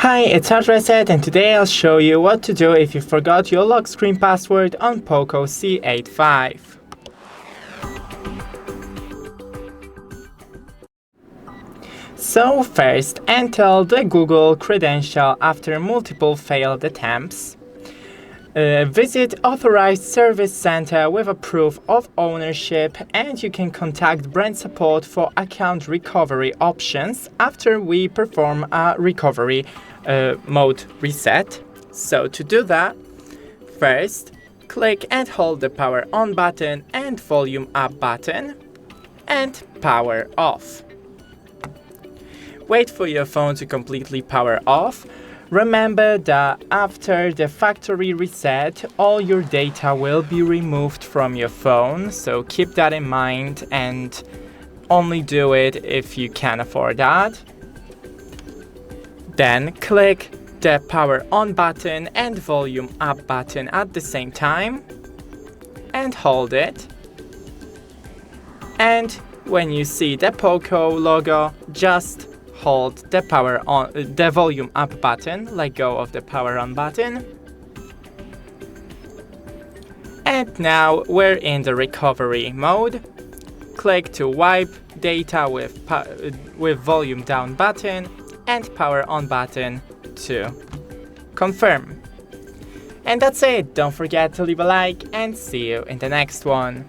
Hi, it's HardReset, and today I'll show you what to do if you forgot your lock screen password on POCO C85. So first, enter the Google credential after multiple failed attempts. Visit Authorized Service Center with a proof of ownership, and you can contact brand support for account recovery options after we perform a recovery mode reset. So to do that, first click and hold the power on button and volume up button and power off. Wait for your phone to completely power off. Remember that after the factory reset, all your data will be removed from your phone, so keep that in mind and only do it if you can afford that. Then click the power on button and volume up button at the same time and hold it. And when you see the POCO logo, just hold the volume up button, let go of the power on button. And now we're in the recovery mode. Click to wipe data with volume down button and power on button to confirm. And that's it. Don't forget to leave a like and see you in the next one.